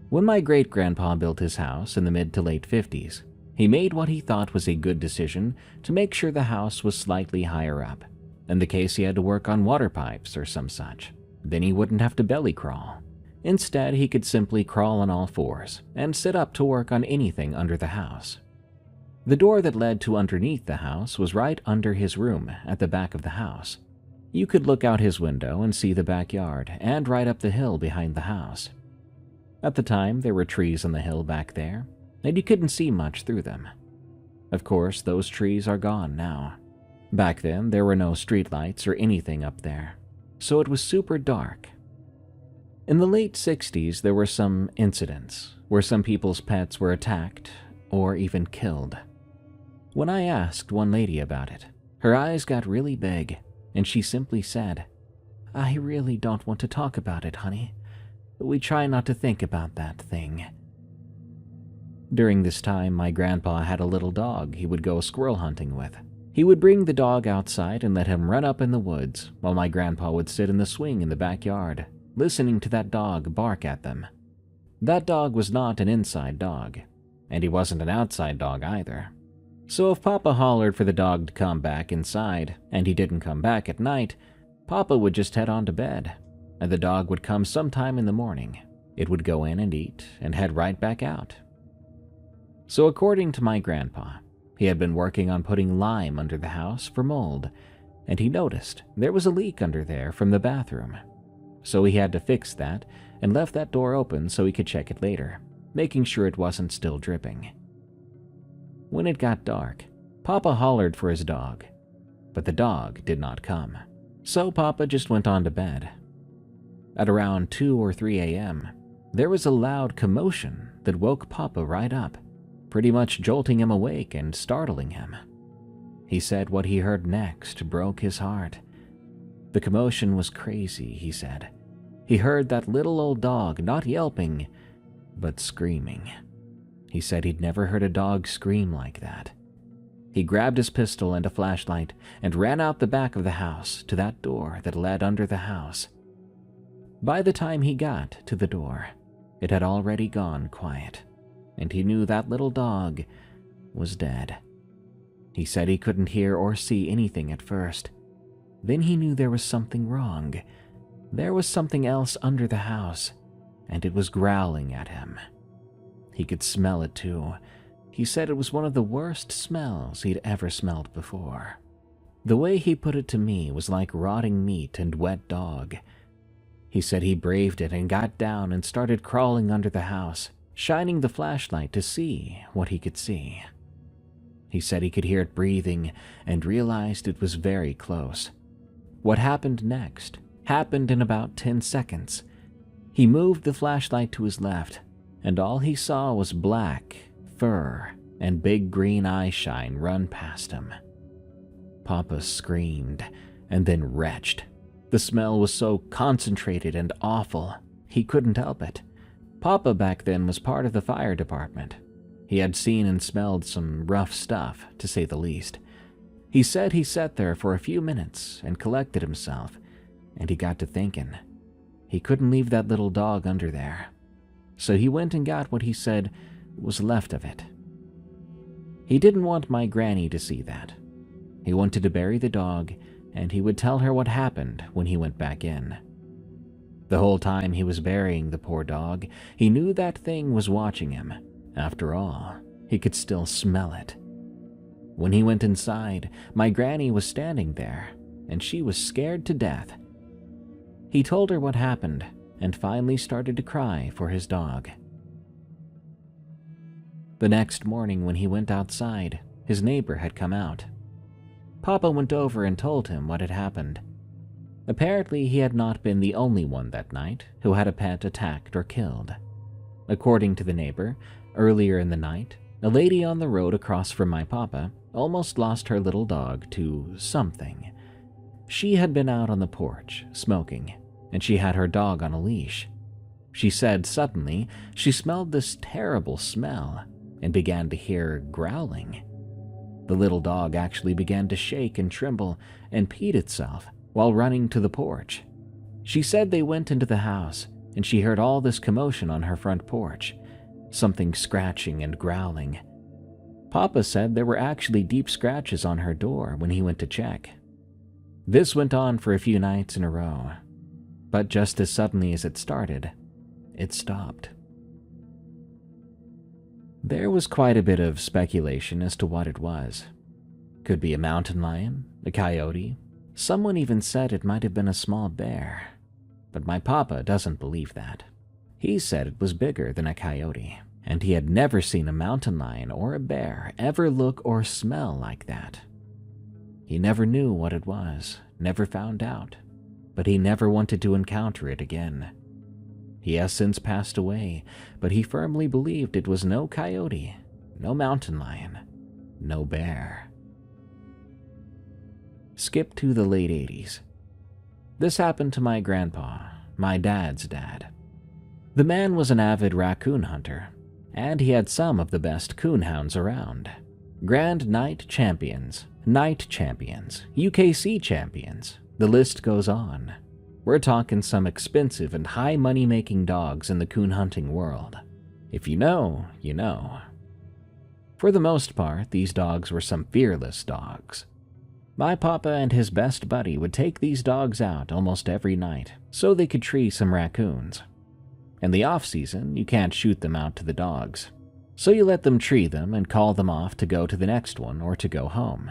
When my great-grandpa built his house in the mid to late 50s, he made what he thought was a good decision to make sure the house was slightly higher up, in the case he had to work on water pipes or some such. Then he wouldn't have to belly crawl. Instead, he could simply crawl on all 4s and sit up to work on anything under the house. The door that led to underneath the house was right under his room at the back of the house. You could look out his window and see the backyard and right up the hill behind the house. At the time, there were trees on the hill back there, and you couldn't see much through them. Of course, those trees are gone now. Back then, there were no streetlights or anything up there, so it was super dark. In the late 60s, there were some incidents where some people's pets were attacked or even killed. When I asked one lady about it, her eyes got really big, and she simply said, "I really don't want to talk about it, honey. We try not to think about that thing." During this time, my grandpa had a little dog he would go squirrel hunting with. He would bring the dog outside and let him run up in the woods, while my grandpa would sit in the swing in the backyard, listening to that dog bark at them. That dog was not an inside dog, and he wasn't an outside dog either. So if Papa hollered for the dog to come back inside, and he didn't come back at night, Papa would just head on to bed, and the dog would come sometime in the morning. It would go in and eat, and head right back out. So according to my grandpa, he had been working on putting lime under the house for mold, and he noticed there was a leak under there from the bathroom. So he had to fix that and left that door open so he could check it later, making sure it wasn't still dripping. When it got dark, Papa hollered for his dog, but the dog did not come. So Papa just went on to bed. At around 2 or 3 a.m., there was a loud commotion that woke Papa right up, pretty much jolting him awake and startling him. He said what he heard next broke his heart. The commotion was crazy, he said. He heard that little old dog not yelping, but screaming. He said he'd never heard a dog scream like that. He grabbed his pistol and a flashlight and ran out the back of the house to that door that led under the house. By the time he got to the door, it had already gone quiet, and he knew that little dog was dead. He said he couldn't hear or see anything at first. Then he knew there was something wrong. There was something else under the house, and it was growling at him. He could smell it too. He said it was one of the worst smells he'd ever smelled before. The way he put it to me was like rotting meat and wet dog. He said he braved it and got down and started crawling under the house, shining the flashlight to see what he could see. He said he could hear it breathing and realized it was very close. What happened next happened in about 10 seconds. He moved the flashlight to his left, and all he saw was black, fur, and big green eye shine run past him. Papa screamed and then retched. The smell was so concentrated and awful, he couldn't help it. Papa back then was part of the fire department. He had seen and smelled some rough stuff, to say the least. He said he sat there for a few minutes and collected himself, and he got to thinking. He couldn't leave that little dog under there. So he went and got what he said was left of it. He didn't want my granny to see that. He wanted to bury the dog, and he would tell her what happened when he went back in. The whole time he was burying the poor dog, he knew that thing was watching him. After all, he could still smell it. When he went inside, my granny was standing there, and she was scared to death. He told her what happened, and finally started to cry for his dog. The next morning when he went outside, his neighbor had come out. Papa went over and told him what had happened. Apparently, he had not been the only one that night who had a pet attacked or killed. According to the neighbor, earlier in the night, a lady on the road across from my papa almost lost her little dog to something. She had been out on the porch, smoking, and she had her dog on a leash. She said suddenly she smelled this terrible smell and began to hear growling. The little dog actually began to shake and tremble and peed itself while running to the porch. She said they went into the house and she heard all this commotion on her front porch, something scratching and growling. Papa said there were actually deep scratches on her door when he went to check. This went on for a few nights in a row, but just as suddenly as it started, it stopped. There was quite a bit of speculation as to what it was. Could be a mountain lion, a coyote. Someone even said it might have been a small bear, but my papa doesn't believe that. He said it was bigger than a coyote, and he had never seen a mountain lion or a bear ever look or smell like that. He never knew what it was, never found out, but he never wanted to encounter it again. He has since passed away, but he firmly believed it was no coyote, no mountain lion, no bear. Skip to the late 80s. This happened to my grandpa, my dad's dad. The man was an avid raccoon hunter, and he had some of the best coonhounds around. Grand Night Champions, UKC champions, the list goes on. We're talking some expensive and high money-making dogs in the coon hunting world. If you know, you know. For the most part, these dogs were some fearless dogs. My papa and his best buddy would take these dogs out almost every night so they could tree some raccoons. In the off-season, you can't shoot them out to the dogs, so you let them tree them and call them off to go to the next one or to go home.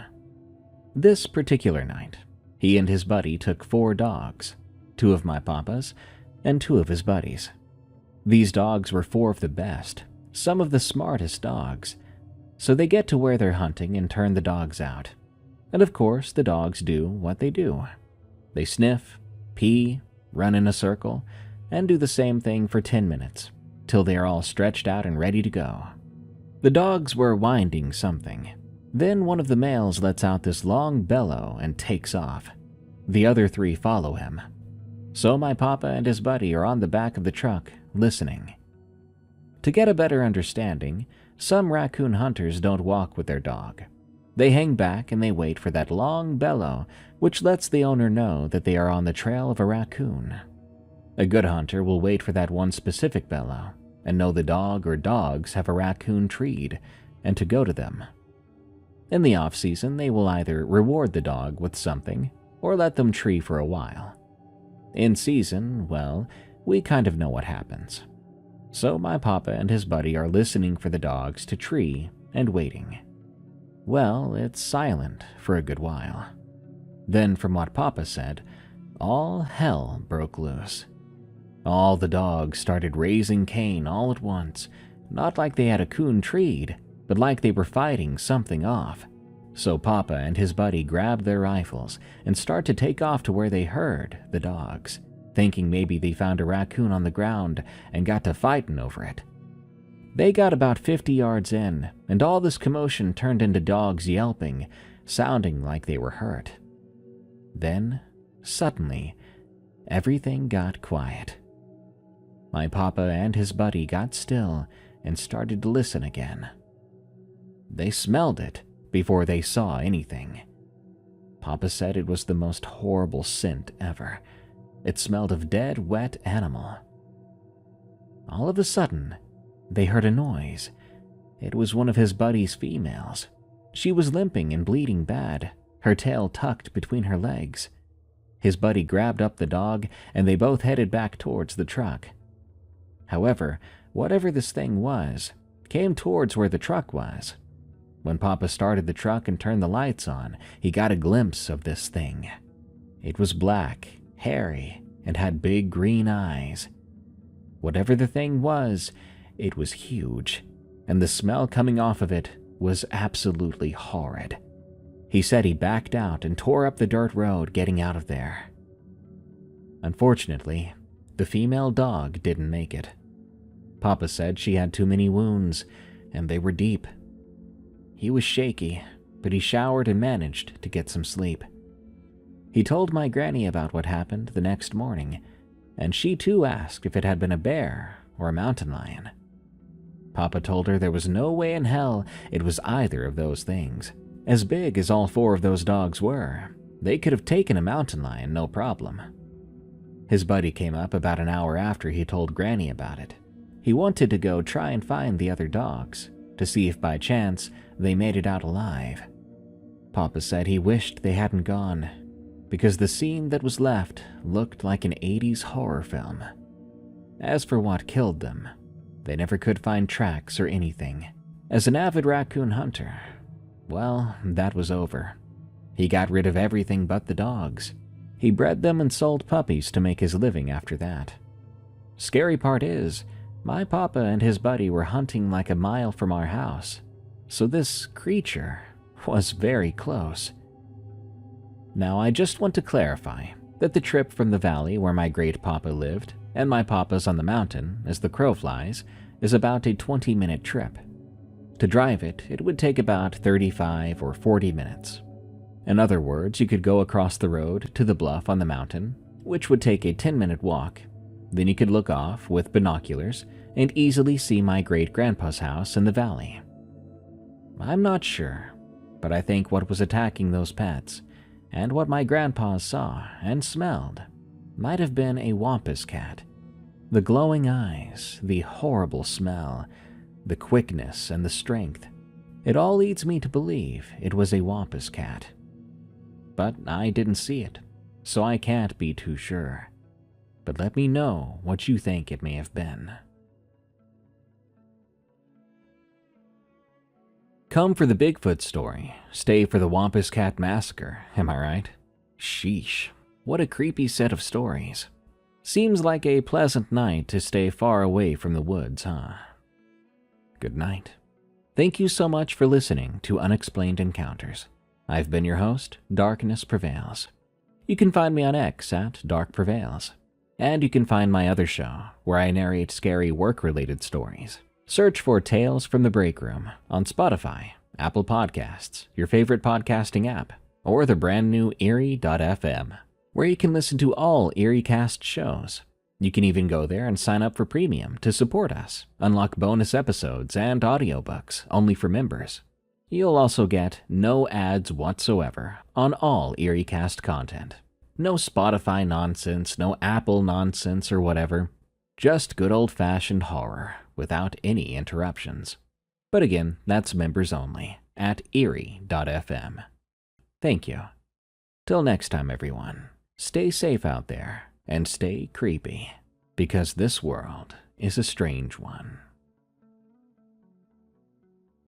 This particular night, he and his buddy took 4 dogs, 2 of my papa's and 2 of his buddies. These dogs were 4 of the best, some of the smartest dogs, so they get to where they're hunting and turn the dogs out. And of course, the dogs do what they do. They sniff, pee, run in a circle, and do the same thing for 10 minutes, till they are all stretched out and ready to go. The dogs were winding something. Then one of the males lets out this long bellow and takes off. The other 3 follow him. So my papa and his buddy are on the back of the truck, listening. To get a better understanding, some raccoon hunters don't walk with their dog. They hang back and they wait for that long bellow, which lets the owner know that they are on the trail of a raccoon. A good hunter will wait for that one specific bellow and know the dog or dogs have a raccoon treed and to go to them. In the off-season, they will either reward the dog with something or let them tree for a while. In season, well, we kind of know what happens. So my papa and his buddy are listening for the dogs to tree and waiting. Well, it's silent for a good while. Then, from what Papa said, all hell broke loose. All the dogs started raising Cain all at once, not like they had a coon treed, but like they were fighting something off. So Papa and his buddy grabbed their rifles and start to take off to where they heard the dogs, thinking maybe they found a raccoon on the ground and got to fighting over it. They got about 50 yards in, and all this commotion turned into dogs yelping, sounding like they were hurt. Then, suddenly, everything got quiet. My papa and his buddy got still and started to listen again. They smelled it before they saw anything. Papa said it was the most horrible scent ever. It smelled of dead, wet animal. All of a sudden, they heard a noise. It was one of his buddy's females. She was limping and bleeding bad, her tail tucked between her legs. His buddy grabbed up the dog, and they both headed back towards the truck. However, whatever this thing was, came towards where the truck was. When Papa started the truck and turned the lights on, he got a glimpse of this thing. It was black, hairy, and had big green eyes. Whatever the thing was, it was huge, and the smell coming off of it was absolutely horrid. He said he backed out and tore up the dirt road getting out of there. Unfortunately, the female dog didn't make it. Papa said she had too many wounds, and they were deep. He was shaky, but he showered and managed to get some sleep. He told my granny about what happened the next morning, and she too asked if it had been a bear or a mountain lion. Papa told her there was no way in hell it was either of those things. As big as all 4 of those dogs were, they could have taken a mountain lion no problem. His buddy came up about an hour after he told Granny about it. He wanted to go try and find the other dogs, to see if by chance they made it out alive. Papa said he wished they hadn't gone, because the scene that was left looked like an 80s horror film. As for what killed them, they never could find tracks or anything. As an avid raccoon hunter, well, that was over. He got rid of everything but the dogs. He bred them and sold puppies to make his living after that. Scary part is, my papa and his buddy were hunting like a mile from our house, so this creature was very close. Now, I just want to clarify that the trip from the valley where my great-papa lived and my papa's on the mountain, as the crow flies, is about a 20-minute trip. To drive it, it would take about 35 or 40 minutes. In other words, you could go across the road to the bluff on the mountain, which would take a 10-minute walk. Then you could look off with binoculars and easily see my great-grandpa's house in the valley. I'm not sure, but I think what was attacking those pets and what my grandpa saw and smelled might have been a wampus cat. The glowing eyes, the horrible smell, the quickness and the strength. It all leads me to believe it was a wampus cat. But I didn't see it, so I can't be too sure. But let me know what you think it may have been. Come for the Bigfoot story, stay for the Wampus Cat Massacre, am I right? Sheesh, what a creepy set of stories. Seems like a pleasant night to stay far away from the woods, huh? Good night. Thank you so much for listening to Unexplained Encounters. I've been your host, Darkness Prevails. You can find me on X at Dark Prevails. And you can find my other show, where I narrate scary work-related stories. Search for Tales from the Break Room on Spotify, Apple Podcasts, your favorite podcasting app, or the brand new Eerie.fm, where you can listen to all EerieCast shows. You can even go there and sign up for premium to support us, unlock bonus episodes and audiobooks only for members. You'll also get no ads whatsoever on all EerieCast content. No Spotify nonsense, no Apple nonsense or whatever. Just good old-fashioned horror without any interruptions. But again, that's members only at Eerie.fm. Thank you. Till next time, everyone. Stay safe out there and stay creepy, because this world is a strange one.